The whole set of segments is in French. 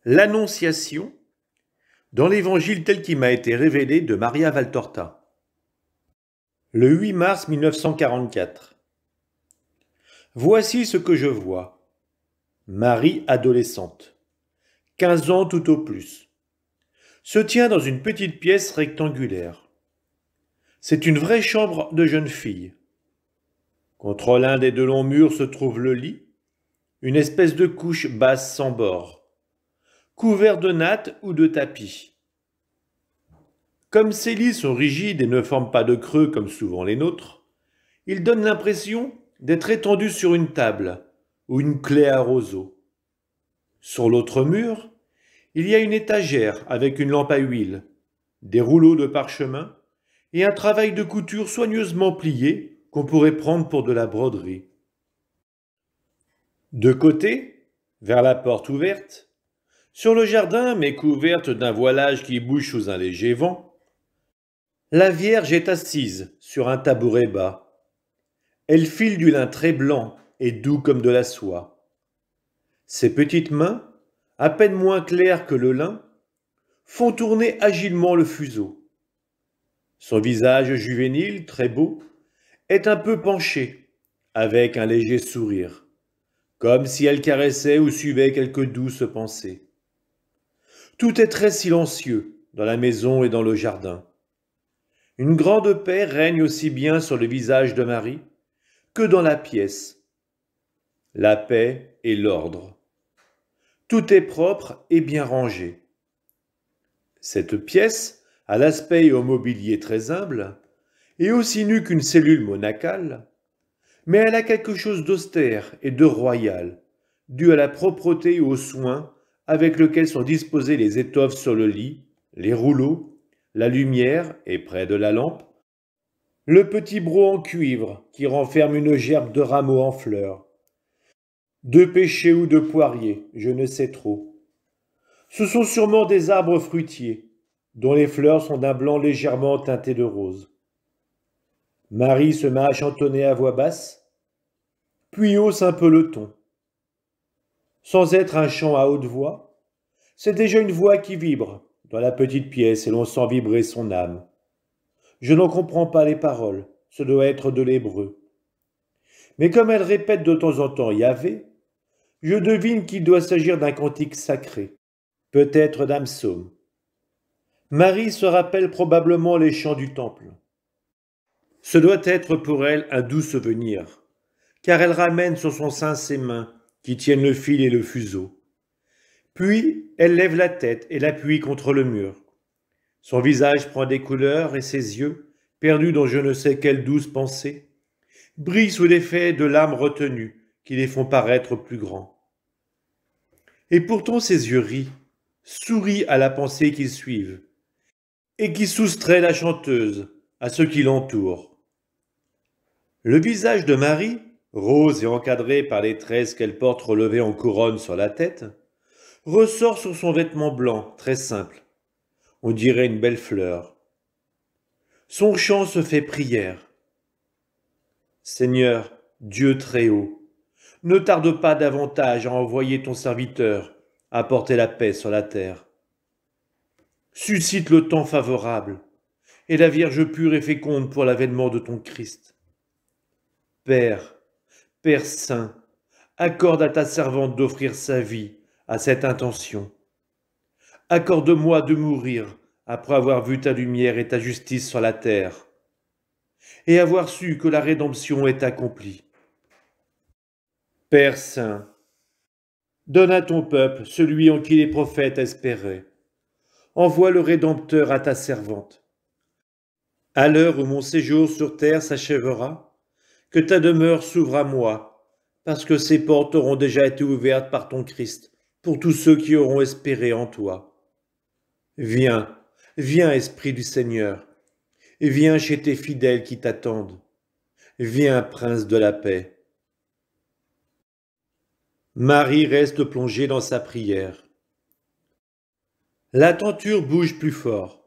L'Annonciation dans l'Évangile tel qu'il m'a été révélé de Maria Valtorta. Le 8 mars 1944. Voici ce que je vois. Marie adolescente, 15 ans tout au plus, se tient dans une petite pièce rectangulaire. C'est une vraie chambre de jeune fille. Contre l'un des deux longs murs se trouve le lit, une espèce de couche basse sans bord, couvert de nattes ou de tapis. Comme ces lits sont rigides et ne forment pas de creux comme souvent les nôtres, ils donnent l'impression d'être étendus sur une table ou une clé à roseau. Sur l'autre mur, il y a une étagère avec une lampe à huile, des rouleaux de parchemin et un travail de couture soigneusement plié qu'on pourrait prendre pour de la broderie. De côté, vers la porte ouverte, sur le jardin mais couverte d'un voilage qui bouge sous un léger vent, la Vierge est assise sur un tabouret bas. Elle file du lin très blanc et doux comme de la soie. Ses petites mains, à peine moins claires que le lin, font tourner agilement le fuseau. Son visage juvénile, très beau, est un peu penché, avec un léger sourire, comme si elle caressait ou suivait quelque douce pensée. Tout est très silencieux dans la maison et dans le jardin. Une grande paix règne aussi bien sur le visage de Marie que dans la pièce. La paix et l'ordre. Tout est propre et bien rangé. Cette pièce, à l'aspect et au mobilier très humble, est aussi nue qu'une cellule monacale, mais elle a quelque chose d'austère et de royal, dû à la propreté et au soin avec lequel sont disposées les étoffes sur le lit, les rouleaux, la lumière et près de la lampe, le petit broc en cuivre qui renferme une gerbe de rameaux en fleurs, de pêchers ou de poiriers, je ne sais trop. Ce sont sûrement des arbres fruitiers, dont les fleurs sont d'un blanc légèrement teinté de rose. Marie se met à chantonner à voix basse, puis hausse un peu le ton. Sans être un chant à haute voix, c'est déjà une voix qui vibre dans la petite pièce et l'on sent vibrer son âme. Je n'en comprends pas les paroles, ce doit être de l'hébreu. Mais comme elle répète de temps en temps Yahvé, je devine qu'il doit s'agir d'un cantique sacré, peut-être d'un psaume. Marie se rappelle probablement les chants du temple. Ce doit être pour elle un doux souvenir, car elle ramène sur son sein ses mains qui tiennent le fil et le fuseau. Puis elle lève la tête et l'appuie contre le mur. Son visage prend des couleurs et ses yeux, perdus dans je ne sais quelle douce pensée, brillent sous l'effet de larmes retenues qui les font paraître plus grands. Et pourtant ses yeux rient, sourient à la pensée qu'ils suivent, et qui soustrait la chanteuse à ceux qui l'entourent. Le visage de Marie, rose et encadré par les tresses qu'elle porte relevées en couronne sur la tête, ressort sur son vêtement blanc, très simple. On dirait une belle fleur. Son chant se fait prière. Seigneur, Dieu très haut, ne tarde pas davantage à envoyer ton serviteur apporter la paix sur la terre. Suscite le temps favorable, et la Vierge pure et féconde pour l'avènement de ton Christ. Père, Père saint, accorde à ta servante d'offrir sa vie à cette intention. Accorde-moi de mourir après avoir vu ta lumière et ta justice sur la terre, et avoir su que la rédemption est accomplie. Père saint, donne à ton peuple celui en qui les prophètes espéraient. Envoie le Rédempteur à ta servante. À l'heure où mon séjour sur terre s'achèvera, que ta demeure s'ouvre à moi, parce que ses portes auront déjà été ouvertes par ton Christ, pour tous ceux qui auront espéré en toi. Viens, viens, Esprit du Seigneur, et viens chez tes fidèles qui t'attendent. Viens, Prince de la paix. Marie reste plongée dans sa prière. La tenture bouge plus fort,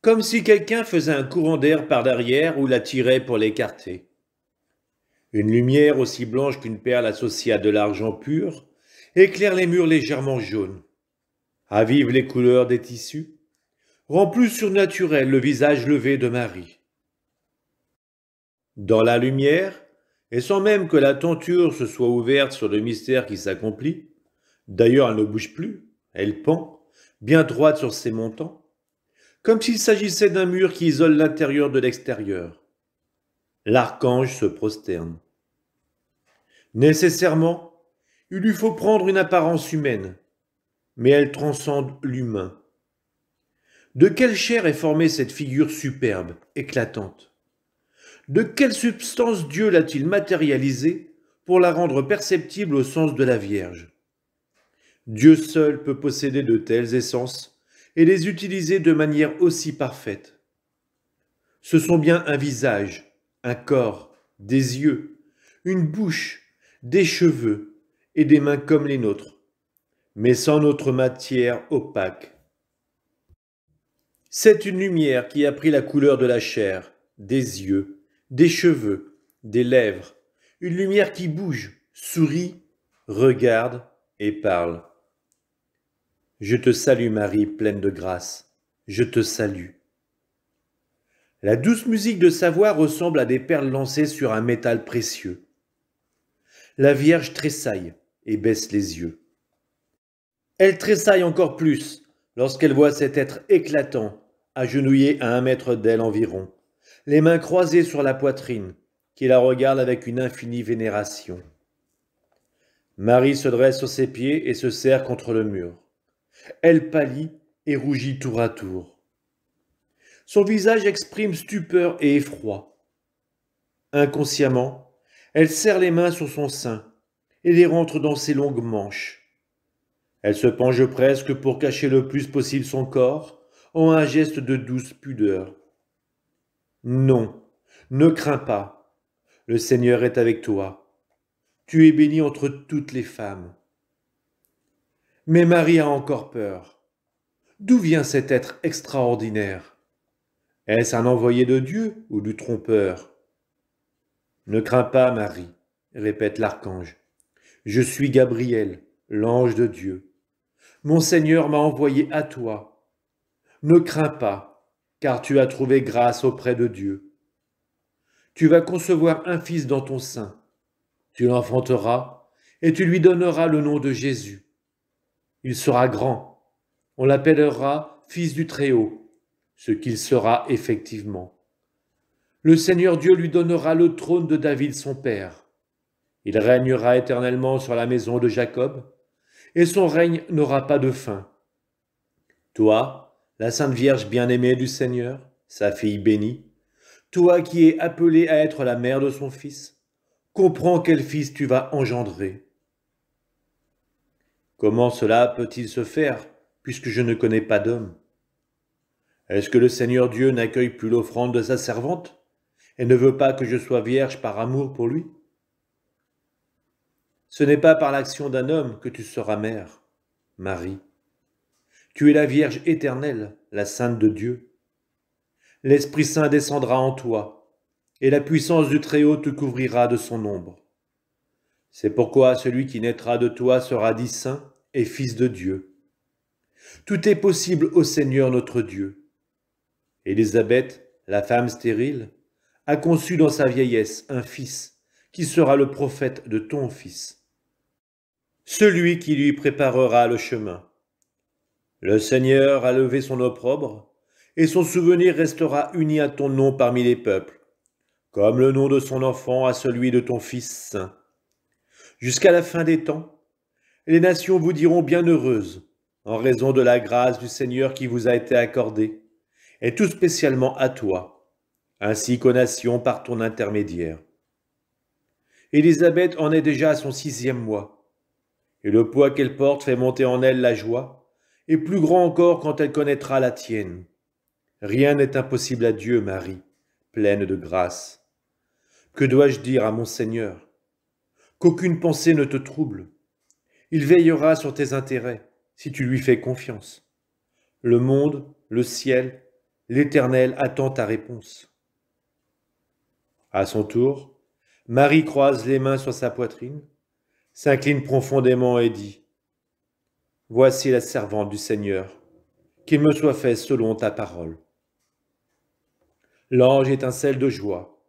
comme si quelqu'un faisait un courant d'air par derrière ou la tirait pour l'écarter. Une lumière aussi blanche qu'une perle associée à de l'argent pur éclaire les murs légèrement jaunes. Ravive les couleurs des tissus, rend plus surnaturel le visage levé de Marie. Dans la lumière, et sans même que la tenture se soit ouverte sur le mystère qui s'accomplit, d'ailleurs elle ne bouge plus, elle pend, bien droite sur ses montants, comme s'il s'agissait d'un mur qui isole l'intérieur de l'extérieur. L'archange se prosterne. Nécessairement, il lui faut prendre une apparence humaine, mais elle transcende l'humain. De quelle chair est formée cette figure superbe, éclatante? De quelle substance Dieu l'a-t-il matérialisée pour la rendre perceptible au sens de la Vierge? Dieu seul peut posséder de telles essences et les utiliser de manière aussi parfaite. Ce sont bien un visage, un corps, des yeux, une bouche, des cheveux et des mains comme les nôtres, mais sans notre matière opaque. C'est une lumière qui a pris la couleur de la chair, des yeux, des cheveux, des lèvres, une lumière qui bouge, sourit, regarde et parle. Je te salue Marie, pleine de grâce, je te salue. La douce musique de sa voix ressemble à des perles lancées sur un métal précieux. La Vierge tressaille et baisse les yeux. Elle tressaille encore plus lorsqu'elle voit cet être éclatant, agenouillé à 1 mètre d'elle environ, les mains croisées sur la poitrine, qui la regarde avec une infinie vénération. Marie se dresse sur ses pieds et se serre contre le mur. Elle pâlit et rougit tour à tour. Son visage exprime stupeur et effroi. Inconsciemment, elle serre les mains sur son sein et les rentre dans ses longues manches. Elle se penche presque pour cacher le plus possible son corps en un geste de douce pudeur. Non, ne crains pas, le Seigneur est avec toi. Tu es bénie entre toutes les femmes. Mais Marie a encore peur. D'où vient cet être extraordinaire? Est-ce un envoyé de Dieu ou du trompeur? Ne crains pas, Marie, répète l'archange. Je suis Gabriel, l'ange de Dieu. Mon Seigneur m'a envoyé à toi. Ne crains pas, car tu as trouvé grâce auprès de Dieu. Tu vas concevoir un fils dans ton sein. Tu l'enfanteras et tu lui donneras le nom de Jésus. Il sera grand. On l'appellera Fils du Très-Haut, ce qu'il sera effectivement. Le Seigneur Dieu lui donnera le trône de David son père. Il régnera éternellement sur la maison de Jacob, et son règne n'aura pas de fin. Toi, la Sainte Vierge bien-aimée du Seigneur, sa fille bénie, toi qui es appelée à être la mère de son Fils, comprends quel Fils tu vas engendrer. Comment cela peut-il se faire, puisque je ne connais pas d'homme? Est-ce que le Seigneur Dieu n'accueille plus l'offrande de sa servante, et ne veut pas que je sois vierge par amour pour lui? Ce n'est pas par l'action d'un homme que tu seras mère, Marie. Tu es la Vierge éternelle, la Sainte de Dieu. L'Esprit Saint descendra en toi, et la puissance du Très-Haut te couvrira de son ombre. C'est pourquoi celui qui naîtra de toi sera dit saint et fils de Dieu. Tout est possible au Seigneur notre Dieu. Élisabeth, la femme stérile, a conçu dans sa vieillesse un fils, qui sera le prophète de ton fils, celui qui lui préparera le chemin. Le Seigneur a levé son opprobre, et son souvenir restera uni à ton nom parmi les peuples, comme le nom de son enfant à celui de ton Fils saint. Jusqu'à la fin des temps, les nations vous diront bienheureuses, en raison de la grâce du Seigneur qui vous a été accordée, et tout spécialement à toi, ainsi qu'aux nations par ton intermédiaire. Élisabeth en est déjà à son 6e mois, et le poids qu'elle porte fait monter en elle la joie, et plus grand encore quand elle connaîtra la tienne. Rien n'est impossible à Dieu, Marie, pleine de grâce. Que dois-je dire à mon Seigneur? Qu'aucune pensée ne te trouble. Il veillera sur tes intérêts, si tu lui fais confiance. Le monde, le ciel, l'Éternel attend ta réponse. À son tour, Marie croise les mains sur sa poitrine, s'incline profondément et dit Voici la servante du Seigneur, qu'il me soit fait selon ta parole. L'ange étincelle de joie.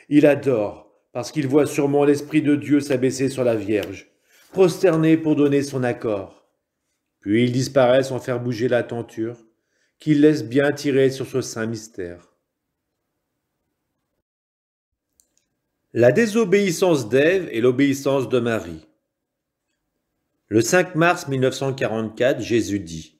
Il adore, parce qu'il voit sûrement l'Esprit de Dieu s'abaisser sur la Vierge, prosterné pour donner son accord. Puis il disparaît sans faire bouger la tenture, qu'il laisse bien tirer sur ce saint mystère. La désobéissance d'Ève et l'obéissance de Marie. Le 5 mars 1944, Jésus dit :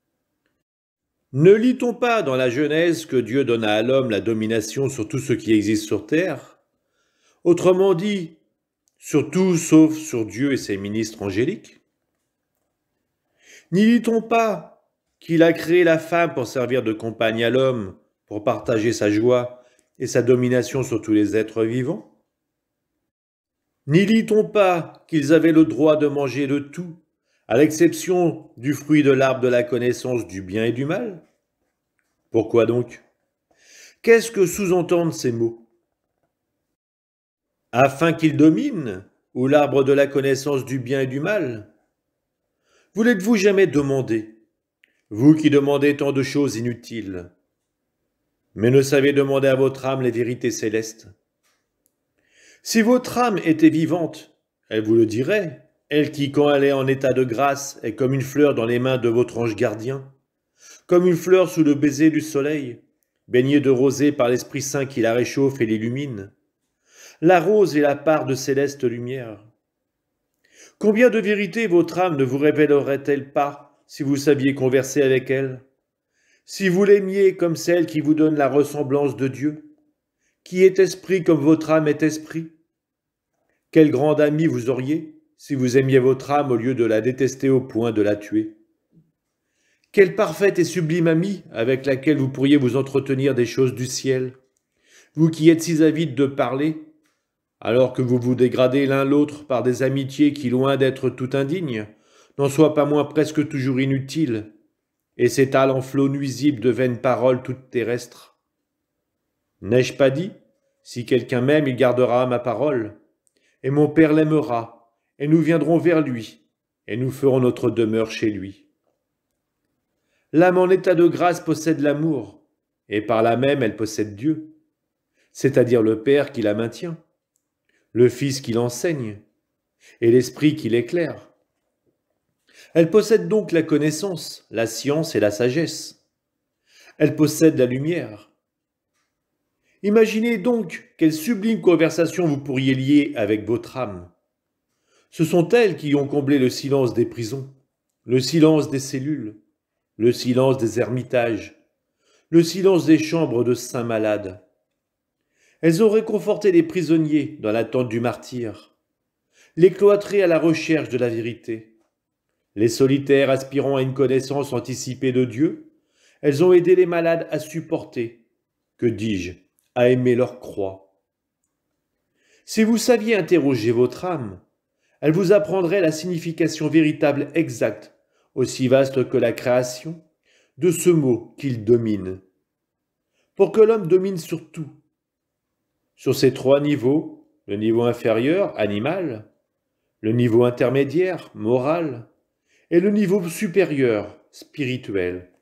« Ne lit-on pas dans la Genèse que Dieu donna à l'homme la domination sur tout ce qui existe sur terre ? Autrement dit, sur tout sauf sur Dieu et ses ministres angéliques ? N'y lit-on pas qu'il a créé la femme pour servir de compagne à l'homme, pour partager sa joie et sa domination sur tous les êtres vivants ? N'y lit-on pas qu'ils avaient le droit de manger de tout, à l'exception du fruit de l'arbre de la connaissance du bien et du mal ? Pourquoi donc ? Qu'est-ce que sous-entendent ces mots ? Afin qu'ils dominent, ou l'arbre de la connaissance du bien et du mal ? Vous l'êtes-vous jamais demandé, vous qui demandez tant de choses inutiles, mais ne savez demander à votre âme les vérités célestes ? Si votre âme était vivante, elle vous le dirait, elle qui, quand elle est en état de grâce, est comme une fleur dans les mains de votre ange gardien, comme une fleur sous le baiser du soleil, baignée de rosée par l'Esprit Saint qui la réchauffe et l'illumine. La rose est la part de céleste lumière. Combien de vérités votre âme ne vous révélerait-elle pas si vous saviez converser avec elle ? Si vous l'aimiez comme celle qui vous donne la ressemblance de Dieu, qui est esprit comme votre âme est esprit ? Quel grand ami vous auriez si vous aimiez votre âme au lieu de la détester au point de la tuer ? Quelle parfaite et sublime amie avec laquelle vous pourriez vous entretenir des choses du ciel, vous qui êtes si avides de parler, alors que vous vous dégradez l'un l'autre par des amitiés qui, loin d'être tout indignes, n'en soient pas moins presque toujours inutiles, et s'étalent en flots nuisibles de vaines paroles toutes terrestres. N'ai-je pas dit, si quelqu'un m'aime, il gardera ma parole, et mon Père l'aimera, et nous viendrons vers lui, et nous ferons notre demeure chez lui. L'âme en état de grâce possède l'amour, et par là même elle possède Dieu, c'est-à-dire le Père qui la maintient, le Fils qui l'enseigne, et l'Esprit qui l'éclaire. Elle possède donc la connaissance, la science et la sagesse. Elle possède la lumière. Imaginez donc quelle sublime conversation vous pourriez lier avec votre âme. Ce sont elles qui ont comblé le silence des prisons, le silence des cellules, le silence des ermitages, le silence des chambres de saints malades. Elles ont réconforté les prisonniers dans l'attente du martyre, les cloîtrés à la recherche de la vérité, les solitaires aspirant à une connaissance anticipée de Dieu. Elles ont aidé les malades à supporter, que dis-je, à aimer leur croix. Si vous saviez interroger votre âme, elle vous apprendrait la signification véritable exacte, aussi vaste que la création, de ce mot qu'il domine. Pour que l'homme domine sur tout, sur ces trois niveaux, le niveau inférieur, animal, le niveau intermédiaire, moral, et le niveau supérieur, spirituel.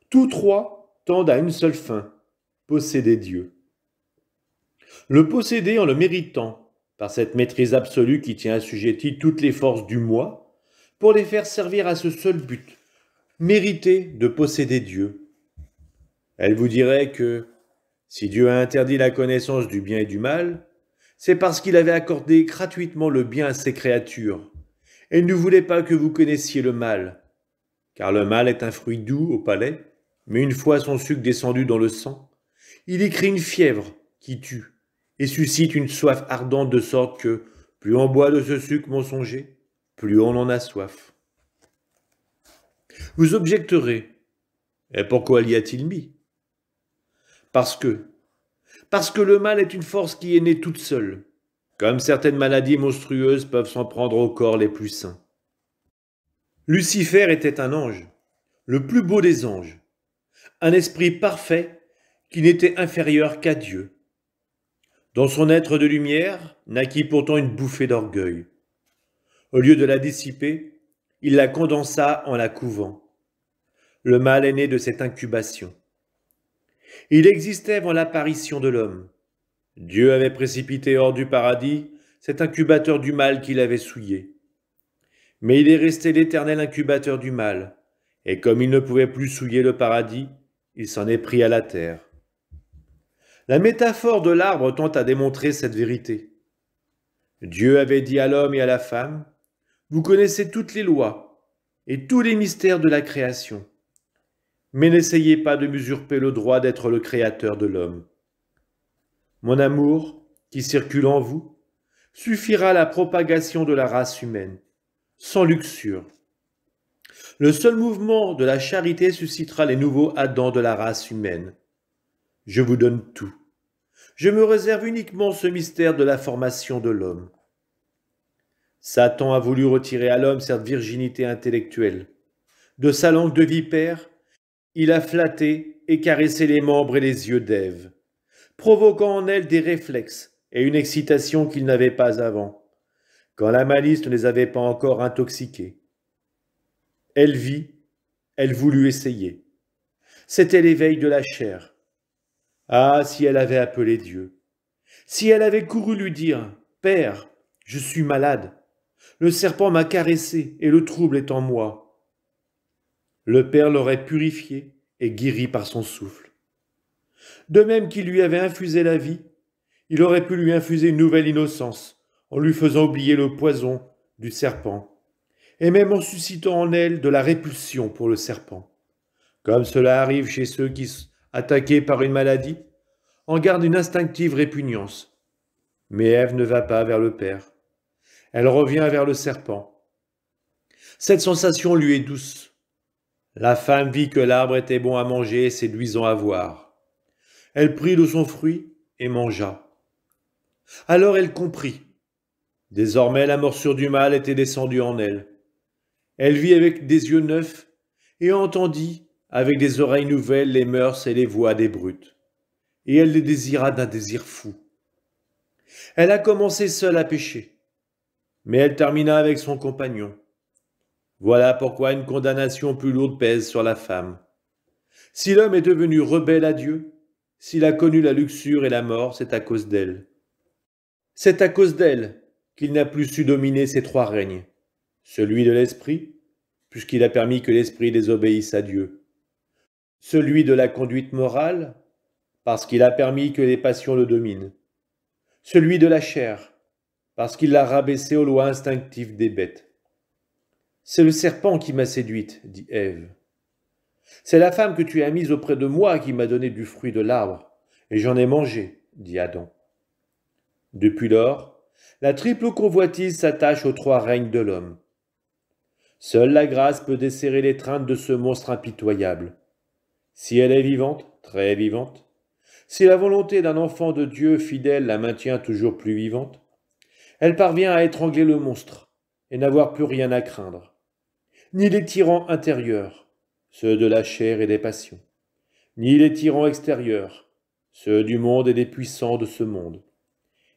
Tous trois tendent à une seule fin, posséder Dieu. Le posséder en le méritant, par cette maîtrise absolue qui tient assujetties toutes les forces du moi, pour les faire servir à ce seul but, mériter de posséder Dieu. Elle vous dirait que, si Dieu a interdit la connaissance du bien et du mal, c'est parce qu'il avait accordé gratuitement le bien à ses créatures, et il ne voulait pas que vous connaissiez le mal, car le mal est un fruit doux au palais, mais une fois son sucre descendu dans le sang, il y crée une fièvre qui tue, et suscite une soif ardente de sorte que, plus on boit de ce sucre mensonger, plus on en a soif. Vous objecterez, et pourquoi l'y a-t-il mis ? Parce que le mal est une force qui est née toute seule, comme certaines maladies monstrueuses peuvent s'en prendre aux corps les plus sains. Lucifer était un ange, le plus beau des anges, un esprit parfait qui n'était inférieur qu'à Dieu. Dans son être de lumière naquit pourtant une bouffée d'orgueil. Au lieu de la dissiper, il la condensa en la couvant. Le mal est né de cette incubation. Il existait avant l'apparition de l'homme. Dieu avait précipité hors du paradis cet incubateur du mal qu'il avait souillé. Mais il est resté l'éternel incubateur du mal, et comme il ne pouvait plus souiller le paradis, il s'en est pris à la terre. La métaphore de l'arbre tente à démontrer cette vérité. Dieu avait dit à l'homme et à la femme, « Vous connaissez toutes les lois et tous les mystères de la création, mais n'essayez pas de m'usurper le droit d'être le créateur de l'homme. Mon amour, qui circule en vous, suffira à la propagation de la race humaine, sans luxure. Le seul mouvement de la charité suscitera les nouveaux Adams de la race humaine. Je vous donne tout. Je me réserve uniquement ce mystère de la formation de l'homme. Satan a voulu retirer à l'homme cette virginité intellectuelle. De sa langue de vipère, il a flatté et caressé les membres et les yeux d'Ève, provoquant en elle des réflexes et une excitation qu'il n'avait pas avant, quand la malice ne les avait pas encore intoxiqués. Elle vit, elle voulut essayer. C'était l'éveil de la chair. Ah, si elle avait appelé Dieu! Si elle avait couru lui dire « Père, je suis malade. Le serpent m'a caressé et le trouble est en moi. » Le Père l'aurait purifié et guéri par son souffle. De même qu'il lui avait infusé la vie, il aurait pu lui infuser une nouvelle innocence en lui faisant oublier le poison du serpent et même en suscitant en elle de la répulsion pour le serpent. Comme cela arrive chez ceux qui, attaqués par une maladie, en gardent une instinctive répugnance. Mais Ève ne va pas vers le Père. Elle revient vers le serpent. Cette sensation lui est douce. La femme vit que l'arbre était bon à manger et séduisant à voir. Elle prit de son fruit et mangea. Alors elle comprit. Désormais la morsure du mal était descendue en elle. Elle vit avec des yeux neufs et entendit avec des oreilles nouvelles les mœurs et les voix des brutes. Et elle les désira d'un désir fou. Elle a commencé seule à pécher, mais elle termina avec son compagnon. Voilà pourquoi une condamnation plus lourde pèse sur la femme. Si l'homme est devenu rebelle à Dieu, s'il a connu la luxure et la mort, c'est à cause d'elle. C'est à cause d'elle qu'il n'a plus su dominer ces trois règnes. Celui de l'esprit, puisqu'il a permis que l'esprit désobéisse à Dieu. Celui de la conduite morale, parce qu'il a permis que les passions le dominent. Celui de la chair, parce qu'il l'a rabaissé aux lois instinctives des bêtes. C'est le serpent qui m'a séduite, dit Ève. C'est la femme que tu as mise auprès de moi qui m'a donné du fruit de l'arbre, et j'en ai mangé, dit Adam. Depuis lors, la triple convoitise s'attache aux trois règnes de l'homme. Seule la grâce peut desserrer l'étreinte de ce monstre impitoyable. Si elle est vivante, très vivante, si la volonté d'un enfant de Dieu fidèle la maintient toujours plus vivante, elle parvient à étrangler le monstre et n'avoir plus rien à craindre. Ni les tyrans intérieurs, ceux de la chair et des passions, ni les tyrans extérieurs, ceux du monde et des puissants de ce monde,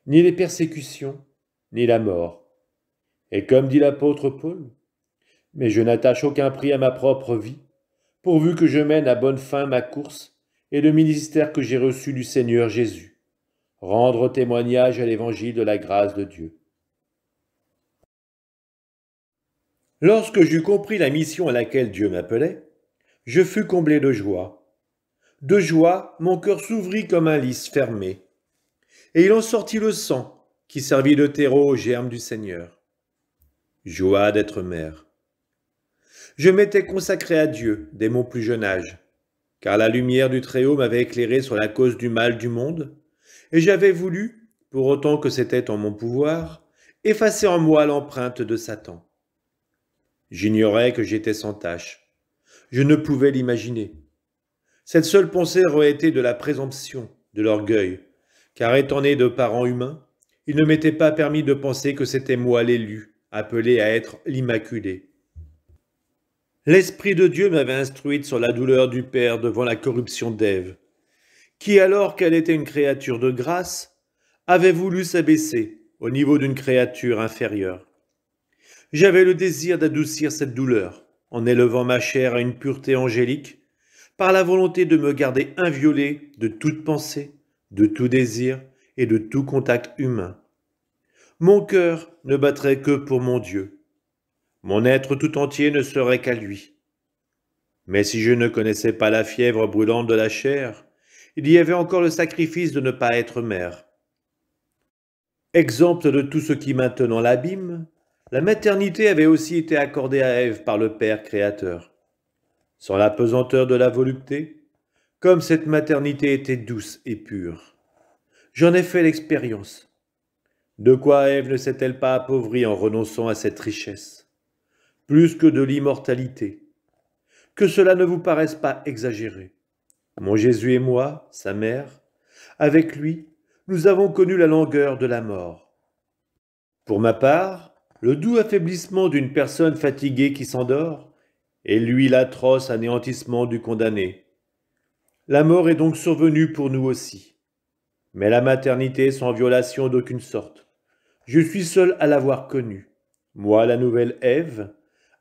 ni les persécutions, ni la mort. Et comme dit l'apôtre Paul, « Mais je n'attache aucun prix à ma propre vie, pourvu que je mène à bonne fin ma course et le ministère que j'ai reçu du Seigneur Jésus, rendre témoignage à l'évangile de la grâce de Dieu. » Lorsque j'eus compris la mission à laquelle Dieu m'appelait, je fus comblé de joie. De joie, mon cœur s'ouvrit comme un lys fermé, et il en sortit le sang qui servit de terreau aux germes du Seigneur. Joie d'être mère. Je m'étais consacré à Dieu dès mon plus jeune âge, car la lumière du Très-Haut m'avait éclairé sur la cause du mal du monde, et j'avais voulu, pour autant que c'était en mon pouvoir, effacer en moi l'empreinte de Satan. J'ignorais que j'étais sans tache. Je ne pouvais l'imaginer. Cette seule pensée aurait été de la présomption, de l'orgueil, car étant né de parents humains, il ne m'était pas permis de penser que c'était moi l'élu, appelé à être l'Immaculé. L'Esprit de Dieu m'avait instruite sur la douleur du Père devant la corruption d'Ève, qui, alors qu'elle était une créature de grâce, avait voulu s'abaisser au niveau d'une créature inférieure. J'avais le désir d'adoucir cette douleur, en élevant ma chair à une pureté angélique, par la volonté de me garder inviolé de toute pensée, de tout désir et de tout contact humain. Mon cœur ne battrait que pour mon Dieu. Mon être tout entier ne serait qu'à lui. Mais si je ne connaissais pas la fièvre brûlante de la chair, il y avait encore le sacrifice de ne pas être mère. Exempte de tout ce qui maintenant l'abîme, la maternité avait aussi été accordée à Ève par le Père créateur. Sans la pesanteur de la volupté, comme cette maternité était douce et pure. J'en ai fait l'expérience. De quoi Ève ne s'est-elle pas appauvrie en renonçant à cette richesse? Plus que de l'immortalité. Que cela ne vous paraisse pas exagéré. Mon Jésus et moi, sa mère, avec lui, nous avons connu la langueur de la mort. Pour ma part, le doux affaiblissement d'une personne fatiguée qui s'endort, et lui l'atroce anéantissement du condamné. La mort est donc survenue pour nous aussi. Mais la maternité sans violation d'aucune sorte. Je suis seul à l'avoir connue, moi la nouvelle Ève,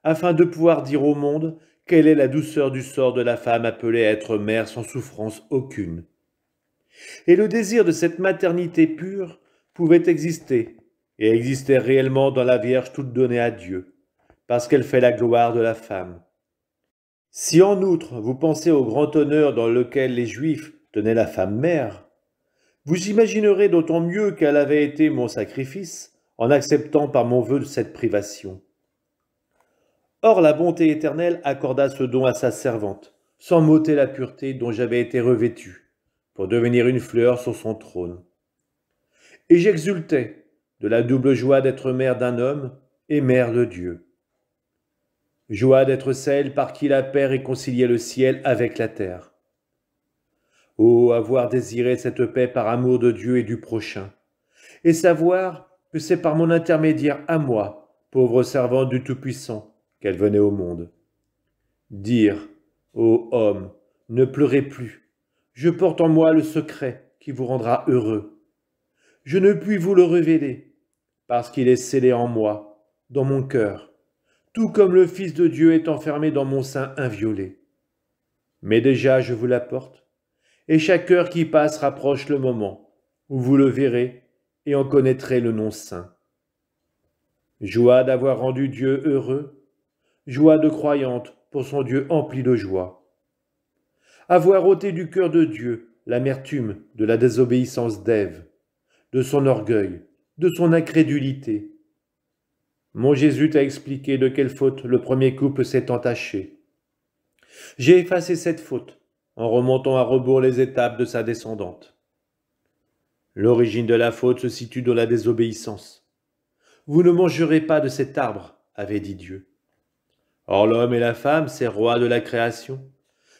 afin de pouvoir dire au monde quelle est la douceur du sort de la femme appelée à être mère sans souffrance aucune. Et le désir de cette maternité pure pouvait exister, et existait réellement dans la Vierge toute donnée à Dieu, parce qu'elle fait la gloire de la femme. Si en outre vous pensez au grand honneur dans lequel les Juifs tenaient la femme mère, vous imaginerez d'autant mieux qu'elle avait été mon sacrifice en acceptant par mon vœu cette privation. Or la bonté éternelle accorda ce don à sa servante, sans m'ôter la pureté dont j'avais été revêtu, pour devenir une fleur sur son trône. Et j'exultais de la double joie d'être mère d'un homme et mère de Dieu. Joie d'être celle par qui la paix réconciliait le ciel avec la terre. Oh, avoir désiré cette paix par amour de Dieu et du prochain, et savoir que c'est par mon intermédiaire à moi, pauvre servante du Tout-Puissant, qu'elle venait au monde. Dire, ô homme, ne pleurez plus, je porte en moi le secret qui vous rendra heureux. Je ne puis vous le révéler, parce qu'il est scellé en moi, dans mon cœur, tout comme le Fils de Dieu est enfermé dans mon sein inviolé. Mais déjà je vous l'apporte, et chaque heure qui passe rapproche le moment où vous le verrez et en connaîtrez le nom saint. Joie d'avoir rendu Dieu heureux, joie de croyante pour son Dieu empli de joie. Avoir ôté du cœur de Dieu l'amertume de la désobéissance d'Ève, de son orgueil, de son incrédulité. Mon Jésus t'a expliqué de quelle faute le premier couple s'est entaché. J'ai effacé cette faute en remontant à rebours les étapes de sa descendante. L'origine de la faute se situe dans la désobéissance. Vous ne mangerez pas de cet arbre, avait dit Dieu. Or l'homme et la femme, ces rois de la création,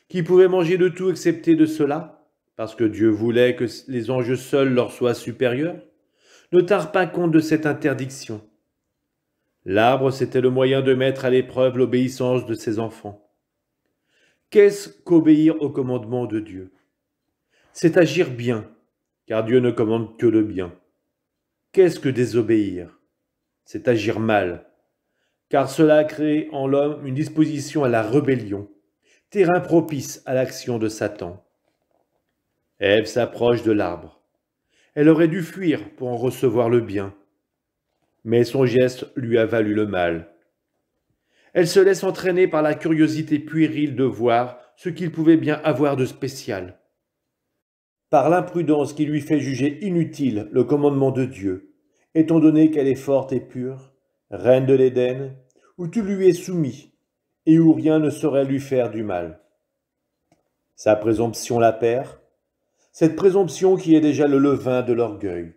qui pouvaient manger de tout excepté de cela, parce que Dieu voulait que les anges seuls leur soient supérieurs, ne tinrent pas compte de cette interdiction. L'arbre, c'était le moyen de mettre à l'épreuve l'obéissance de ses enfants. Qu'est-ce qu'obéir au commandement de Dieu? C'est agir bien, car Dieu ne commande que le bien. Qu'est-ce que désobéir? C'est agir mal, car cela crée en l'homme une disposition à la rébellion, terrain propice à l'action de Satan. Ève s'approche de l'arbre. Elle aurait dû fuir pour en recevoir le bien, mais son geste lui a valu le mal. Elle se laisse entraîner par la curiosité puérile de voir ce qu'il pouvait bien avoir de spécial. Par l'imprudence qui lui fait juger inutile le commandement de Dieu, étant donné qu'elle est forte et pure, reine de l'Éden, où tout lui est soumis et où rien ne saurait lui faire du mal. Sa présomption la perd, cette présomption qui est déjà le levain de l'orgueil.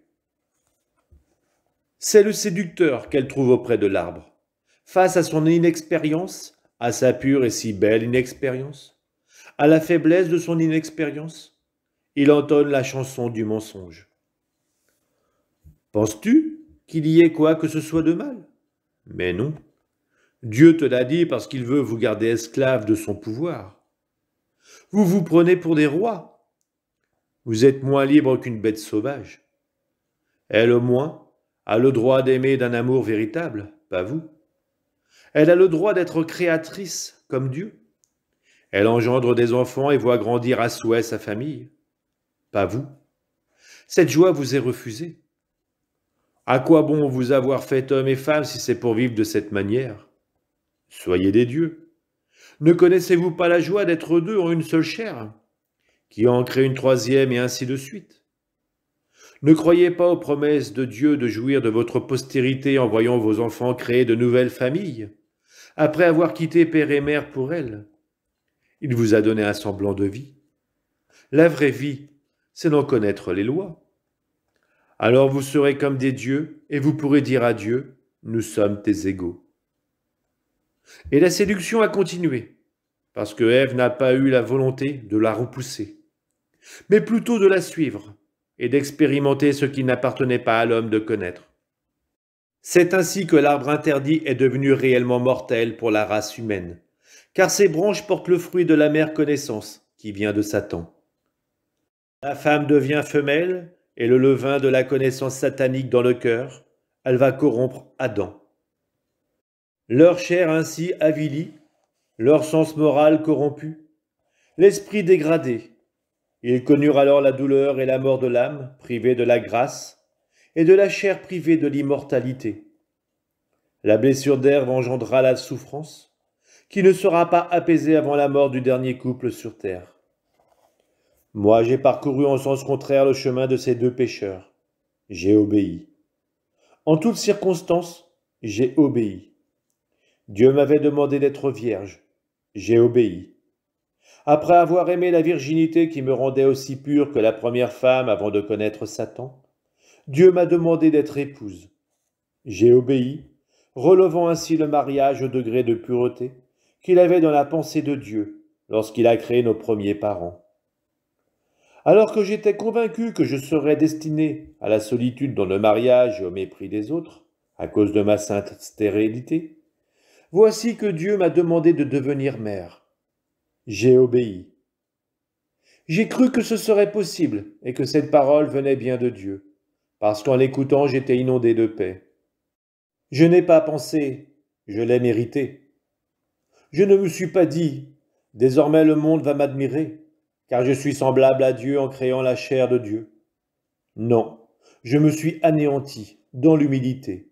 C'est le séducteur qu'elle trouve auprès de l'arbre. Face à son inexpérience, à sa pure et si belle inexpérience, à la faiblesse de son inexpérience, il entonne la chanson du mensonge. Penses-tu qu'il y ait quoi que ce soit de mal? Mais non. Dieu te l'a dit parce qu'il veut vous garder esclaves de son pouvoir. Vous vous prenez pour des rois. Vous êtes moins libre qu'une bête sauvage. Elle au moins a le droit d'aimer d'un amour véritable, pas vous. Elle a le droit d'être créatrice comme Dieu. Elle engendre des enfants et voit grandir à souhait sa famille. Pas vous. Cette joie vous est refusée. À quoi bon vous avoir fait homme et femme si c'est pour vivre de cette manière? Soyez des dieux. Ne connaissez-vous pas la joie d'être deux en une seule chair, qui en crée une troisième et ainsi de suite? Ne croyez pas aux promesses de Dieu de jouir de votre postérité en voyant vos enfants créer de nouvelles familles, après avoir quitté père et mère pour elles. Il vous a donné un semblant de vie. La vraie vie, c'est d'en connaître les lois. Alors vous serez comme des dieux, et vous pourrez dire à Dieu, nous sommes tes égaux. Et la séduction a continué, parce que Ève n'a pas eu la volonté de la repousser, mais plutôt de la suivre, et d'expérimenter ce qui n'appartenait pas à l'homme de connaître. C'est ainsi que l'arbre interdit est devenu réellement mortel pour la race humaine, car ses branches portent le fruit de la mère connaissance, qui vient de Satan. La femme devient femelle, et le levain de la connaissance satanique dans le cœur, elle va corrompre Adam. Leur chair ainsi avilie, leur sens moral corrompu, l'esprit dégradé. Ils connurent alors la douleur et la mort de l'âme, privée de la grâce, et de la chair privée de l'immortalité. La blessure d'Ève engendra la souffrance, qui ne sera pas apaisée avant la mort du dernier couple sur terre. Moi, j'ai parcouru en sens contraire le chemin de ces deux pécheurs. J'ai obéi. En toutes circonstances, j'ai obéi. Dieu m'avait demandé d'être vierge. J'ai obéi. Après avoir aimé la virginité qui me rendait aussi pure que la première femme avant de connaître Satan, Dieu m'a demandé d'être épouse. J'ai obéi, relevant ainsi le mariage au degré de pureté qu'il avait dans la pensée de Dieu lorsqu'il a créé nos premiers parents. Alors que j'étais convaincu que je serais destiné à la solitude dans le mariage et au mépris des autres, à cause de ma sainte stérilité, voici que Dieu m'a demandé de devenir mère. J'ai obéi. J'ai cru que ce serait possible et que cette parole venait bien de Dieu, parce qu'en l'écoutant j'étais inondé de paix. Je n'ai pas pensé, je l'ai mérité. Je ne me suis pas dit, désormais le monde va m'admirer, car je suis semblable à Dieu en créant la chair de Dieu. Non, je me suis anéanti dans l'humilité.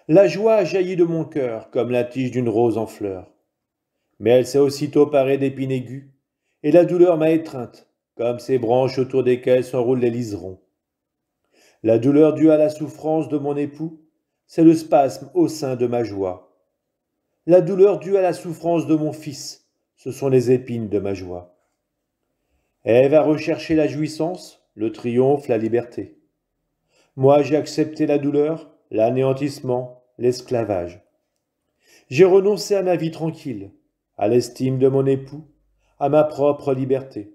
La joie a jailli de mon cœur comme la tige d'une rose en fleurs. Mais elle s'est aussitôt parée d'épines aiguës, et la douleur m'a étreinte, comme ces branches autour desquelles s'enroulent les liserons. La douleur due à la souffrance de mon époux, c'est le spasme au sein de ma joie. La douleur due à la souffrance de mon fils, ce sont les épines de ma joie. Ève a recherché la jouissance, le triomphe, la liberté. Moi, j'ai accepté la douleur, l'anéantissement, l'esclavage. J'ai renoncé à ma vie tranquille, à l'estime de mon époux, à ma propre liberté.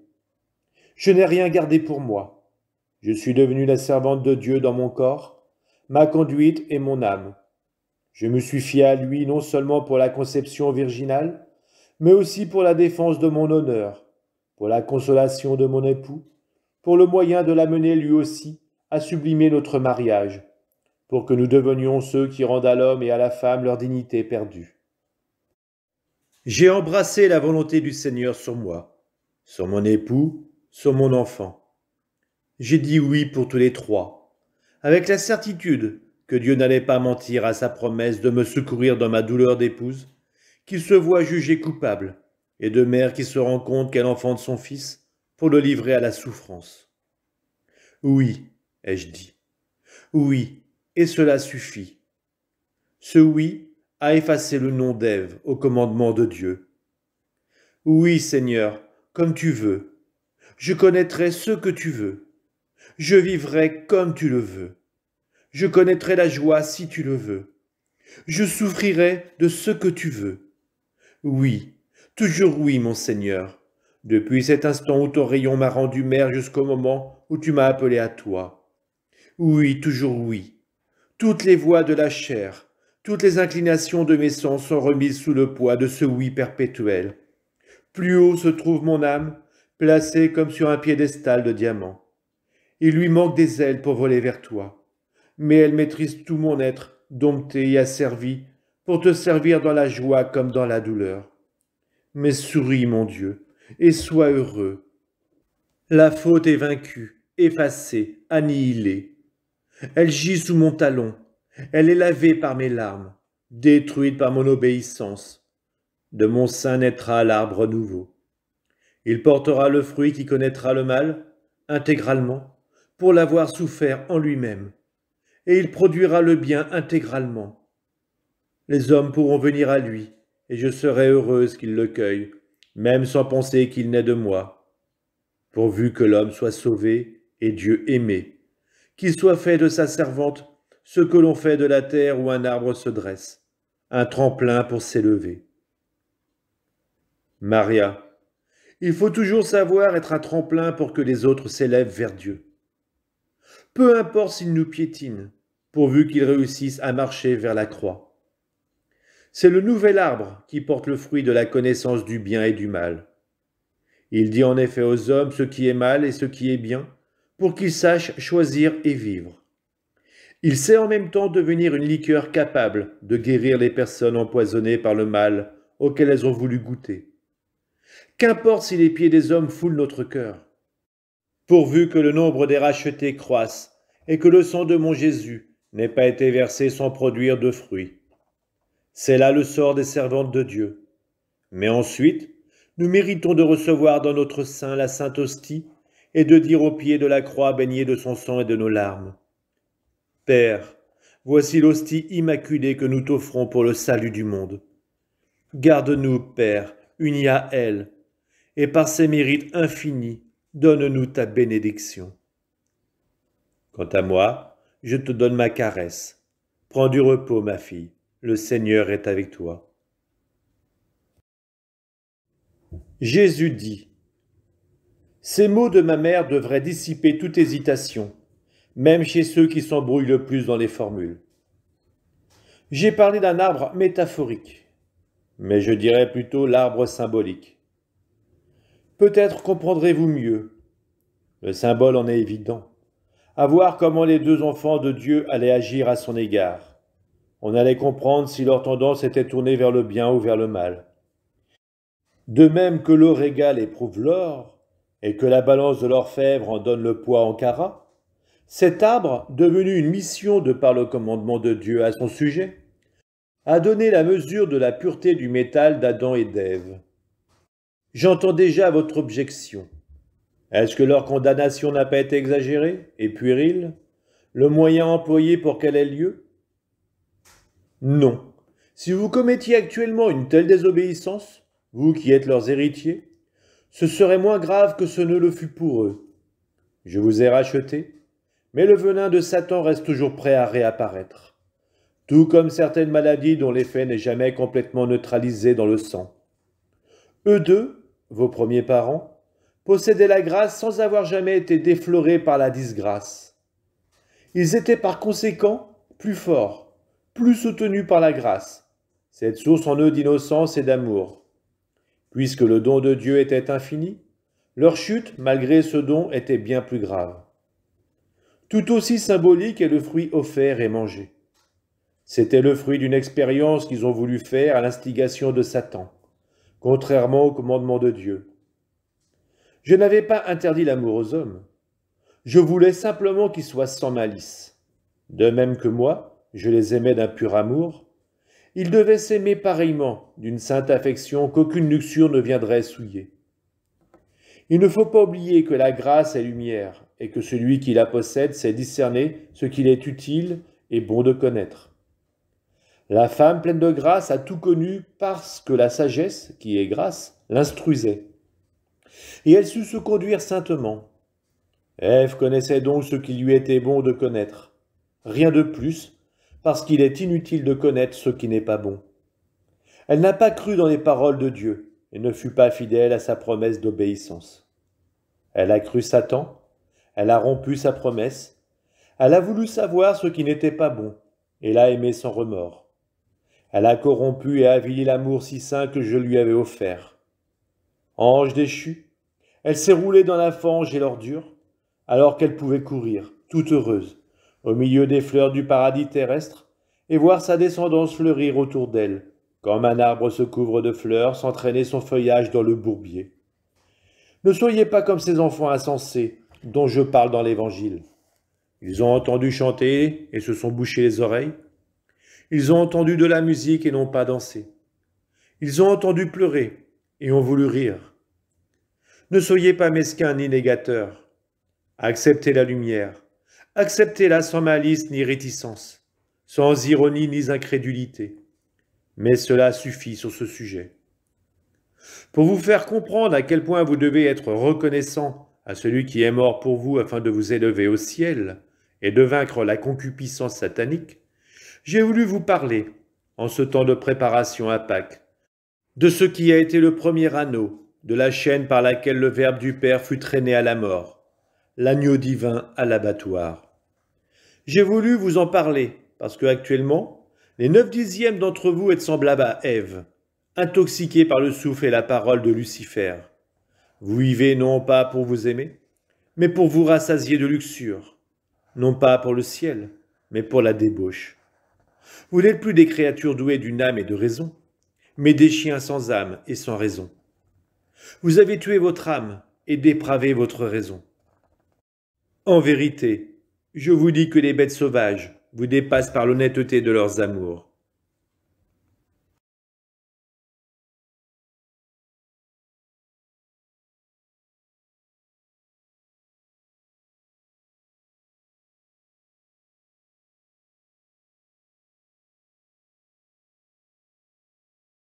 Je n'ai rien gardé pour moi. Je suis devenue la servante de Dieu dans mon corps, ma conduite et mon âme. Je me suis fié à lui non seulement pour la conception virginale, mais aussi pour la défense de mon honneur, pour la consolation de mon époux, pour le moyen de l'amener lui aussi à sublimer notre mariage, pour que nous devenions ceux qui rendent à l'homme et à la femme leur dignité perdue. J'ai embrassé la volonté du Seigneur sur moi, sur mon époux, sur mon enfant. J'ai dit oui pour tous les trois, avec la certitude que Dieu n'allait pas mentir à sa promesse de me secourir dans ma douleur d'épouse, qui se voit jugée coupable, et de mère qui se rend compte qu'elle enfante son fils pour le livrer à la souffrance. Oui, ai-je dit. Oui, et cela suffit. Ce oui a effacé le nom d'Ève au commandement de Dieu. Oui, Seigneur, comme tu veux. Je connaîtrai ce que tu veux. Je vivrai comme tu le veux. Je connaîtrai la joie si tu le veux. Je souffrirai de ce que tu veux. Oui, toujours oui, mon Seigneur, depuis cet instant où ton rayon m'a rendu mère jusqu'au moment où tu m'as appelé à toi. Oui, toujours oui. Toutes les voies de la chair, toutes les inclinations de mes sens sont remises sous le poids de ce oui perpétuel. Plus haut se trouve mon âme, placée comme sur un piédestal de diamants. Il lui manque des ailes pour voler vers toi, mais elle maîtrise tout mon être, dompté et asservi pour te servir dans la joie comme dans la douleur. Mais souris, mon Dieu, et sois heureux. La faute est vaincue, effacée, annihilée. Elle gît sous mon talon, elle est lavée par mes larmes, détruite par mon obéissance. De mon sein naîtra l'arbre nouveau. Il portera le fruit qui connaîtra le mal, intégralement, pour l'avoir souffert en lui-même, et il produira le bien intégralement. Les hommes pourront venir à lui, et je serai heureuse qu'ils le cueillent, même sans penser qu'il naît de moi, pourvu que l'homme soit sauvé et Dieu aimé, qu'il soit fait de sa servante ce que l'on fait de la terre où un arbre se dresse, un tremplin pour s'élever. Maria, il faut toujours savoir être un tremplin pour que les autres s'élèvent vers Dieu. Peu importe s'ils nous piétinent, pourvu qu'ils réussissent à marcher vers la croix. C'est le nouvel arbre qui porte le fruit de la connaissance du bien et du mal. Il dit en effet aux hommes ce qui est mal et ce qui est bien, pour qu'ils sachent choisir et vivre. Il sait en même temps devenir une liqueur capable de guérir les personnes empoisonnées par le mal auquel elles ont voulu goûter. Qu'importe si les pieds des hommes foulent notre cœur, pourvu que le nombre des rachetés croisse et que le sang de mon Jésus n'ait pas été versé sans produire de fruits. C'est là le sort des servantes de Dieu. Mais ensuite, nous méritons de recevoir dans notre sein la sainte hostie et de dire au pied de la croix baignée de son sang et de nos larmes. Père, voici l'hostie immaculée que nous t'offrons pour le salut du monde. Garde-nous, Père, unis à elle, et par ses mérites infinis, donne-nous ta bénédiction. Quant à moi, je te donne ma caresse. Prends du repos, ma fille, le Seigneur est avec toi. Jésus dit, « Ces mots de ma mère devraient dissiper toute hésitation, même chez ceux qui s'embrouillent le plus dans les formules. J'ai parlé d'un arbre métaphorique, mais je dirais plutôt l'arbre symbolique. Peut-être comprendrez-vous mieux. Le symbole en est évident. À voir comment les deux enfants de Dieu allaient agir à son égard. On allait comprendre si leur tendance était tournée vers le bien ou vers le mal. De même que l'eau régale éprouve l'or, et que la balance de l'orfèvre en donne le poids en carat, cet arbre, devenu une mission de par le commandement de Dieu à son sujet, a donné la mesure de la pureté du métal d'Adam et d'Ève. J'entends déjà votre objection. Est-ce que leur condamnation n'a pas été exagérée et puérile, le moyen employé pour qu'elle ait lieu? Non. Si vous commettiez actuellement une telle désobéissance, vous qui êtes leurs héritiers, ce serait moins grave que ce ne le fut pour eux. Je vous ai rachetés, mais le venin de Satan reste toujours prêt à réapparaître, tout comme certaines maladies dont l'effet n'est jamais complètement neutralisé dans le sang. Eux deux, vos premiers parents, possédaient la grâce sans avoir jamais été déflorés par la disgrâce. Ils étaient par conséquent plus forts, plus soutenus par la grâce, cette source en eux d'innocence et d'amour. Puisque le don de Dieu était infini, leur chute, malgré ce don, était bien plus grave. Tout aussi symbolique est le fruit offert et mangé. C'était le fruit d'une expérience qu'ils ont voulu faire à l'instigation de Satan, contrairement au commandement de Dieu. Je n'avais pas interdit l'amour aux hommes. Je voulais simplement qu'ils soient sans malice. De même que moi, je les aimais d'un pur amour, ils devaient s'aimer pareillement, d'une sainte affection qu'aucune luxure ne viendrait souiller. Il ne faut pas oublier que la grâce est lumière, et que celui qui la possède sait discerner ce qu'il est utile et bon de connaître. La femme pleine de grâce a tout connu parce que la sagesse, qui est grâce, l'instruisait. Et elle sut se conduire saintement. Ève connaissait donc ce qu'il lui était bon de connaître. Rien de plus, parce qu'il est inutile de connaître ce qui n'est pas bon. Elle n'a pas cru dans les paroles de Dieu et ne fut pas fidèle à sa promesse d'obéissance. Elle a cru Satan, elle a rompu sa promesse, elle a voulu savoir ce qui n'était pas bon et l'a aimé sans remords. Elle a corrompu et avili l'amour si saint que je lui avais offert. Ange déchu, elle s'est roulée dans la fange et l'ordure, alors qu'elle pouvait courir, toute heureuse, au milieu des fleurs du paradis terrestre, et voir sa descendance fleurir autour d'elle, comme un arbre se couvre de fleurs sans traîner son feuillage dans le bourbier. Ne soyez pas comme ces enfants insensés dont je parle dans l'Évangile. Ils ont entendu chanter et se sont bouchés les oreilles. Ils ont entendu de la musique et n'ont pas dansé. Ils ont entendu pleurer et ont voulu rire. Ne soyez pas mesquins ni négateurs. Acceptez la lumière. Acceptez-la sans malice ni réticence, sans ironie ni incrédulité. Mais cela suffit sur ce sujet. Pour vous faire comprendre à quel point vous devez être reconnaissant à celui qui est mort pour vous afin de vous élever au ciel et de vaincre la concupiscence satanique, j'ai voulu vous parler, en ce temps de préparation à Pâques, de ce qui a été le premier anneau de la chaîne par laquelle le Verbe du Père fut traîné à la mort, l'agneau divin à l'abattoir. J'ai voulu vous en parler parce que actuellement, les 9/10 d'entre vous êtes semblables à Ève, intoxiqués par le souffle et la parole de Lucifer. Vous vivez non pas pour vous aimer, mais pour vous rassasier de luxure, non pas pour le ciel, mais pour la débauche. Vous n'êtes plus des créatures douées d'une âme et de raison, mais des chiens sans âme et sans raison. Vous avez tué votre âme et dépravé votre raison. En vérité, je vous dis que les bêtes sauvages vous dépassent par l'honnêteté de leurs amours.